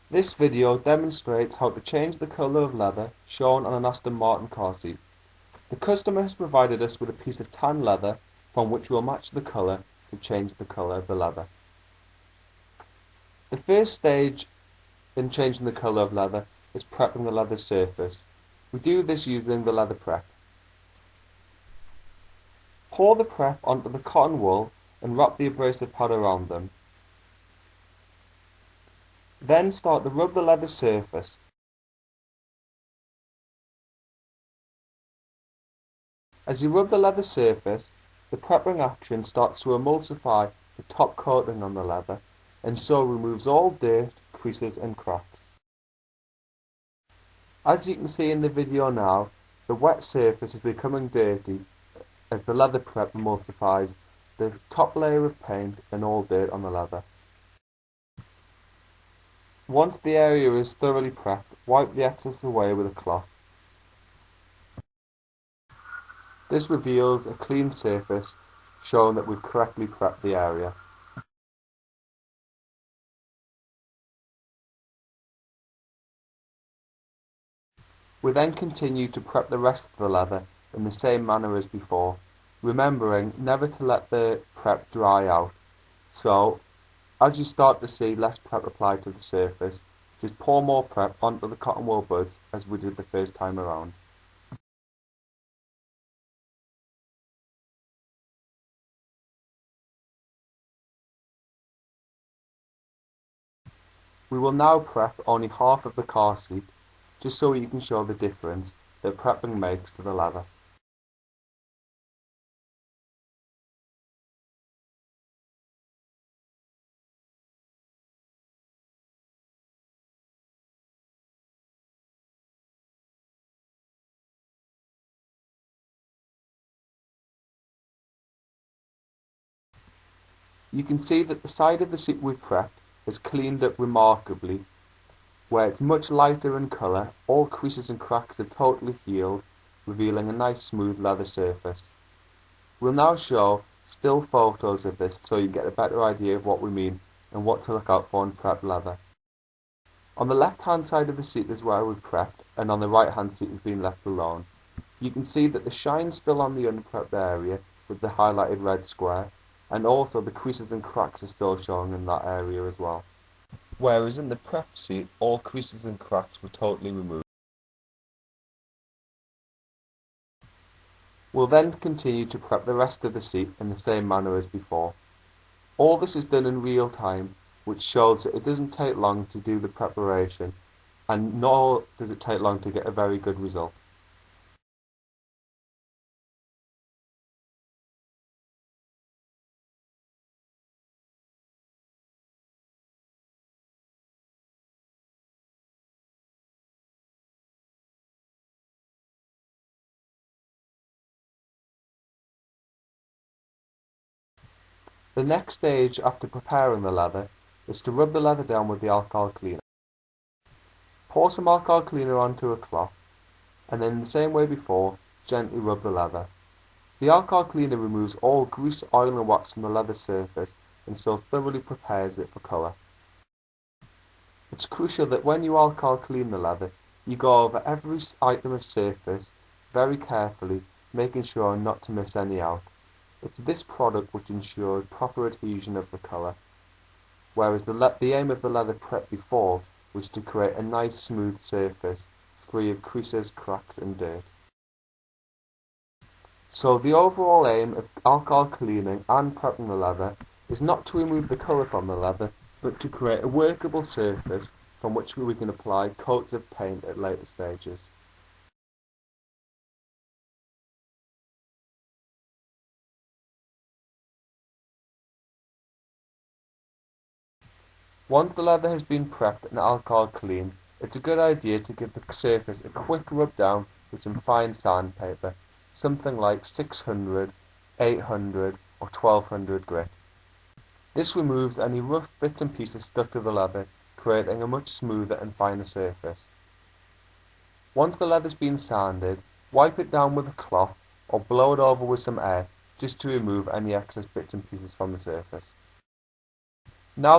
This video demonstrates how to change the colour of leather shown on an Aston Martin car seat. The customer has provided us with a piece of tan leather from which we'll match the colour to change the colour of the leather. The first stage in changing the colour of leather is prepping the leather surface. We do this using the leather prep. Pour the prep onto the cotton wool and wrap the abrasive pad around them. Then start to rub the leather surface. As you rub the leather surface, the prepping action starts to emulsify the top coating on the leather and so removes all dirt, creases and cracks. As you can see in the video now, the wet surface is becoming dirty as the leather prep emulsifies the top layer of paint and all dirt on the leather. Once the area is thoroughly prepped, wipe the excess away with a cloth. This reveals a clean surface, showing that we've correctly prepped the area. We then continue to prep the rest of the leather in the same manner as before, remembering never to let the prep dry out. So, as you start to see less prep applied to the surface, just pour more prep onto the cotton wool buds as we did the first time around. We will now prep only half of the car seat, just so you can show the difference that prepping makes to the leather. You can see that the side of the seat we've prepped has cleaned up remarkably, where it's much lighter in colour. All creases and cracks have totally healed, revealing a nice smooth leather surface. We'll now show still photos of this so you get a better idea of what we mean and what to look out for in prepped leather. On the left hand side of the seat is where we've prepped, and on the right hand seat has been left alone. You can see that the shine's still on the unprepped area with the highlighted red square, and also the creases and cracks are still showing in that area as well. Whereas in the prepped seat, all creases and cracks were totally removed. We'll then continue to prep the rest of the seat in the same manner as before. All this is done in real time, which shows that it doesn't take long to do the preparation, and nor does it take long to get a very good result. The next stage after preparing the leather is to rub the leather down with the alcohol cleaner. Pour some alcohol cleaner onto a cloth, and then in the same way before, gently rub the leather. The alcohol cleaner removes all grease, oil and wax from the leather surface and so thoroughly prepares it for colour. It's crucial that when you alcohol clean the leather, you go over every item of surface very carefully, making sure not to miss any out. It's this product which ensures proper adhesion of the colour, whereas the aim of the leather prep before was to create a nice smooth surface, free of creases, cracks and dirt. So the overall aim of alcohol cleaning and prepping the leather is not to remove the colour from the leather, but to create a workable surface from which we can apply coats of paint at later stages. Once the leather has been prepped and alcohol cleaned, it's a good idea to give the surface a quick rub down with some fine sandpaper, something like 600, 800 or 1200 grit. This removes any rough bits and pieces stuck to the leather, creating a much smoother and finer surface. Once the leather's been sanded, wipe it down with a cloth or blow it over with some air just to remove any excess bits and pieces from the surface. Now that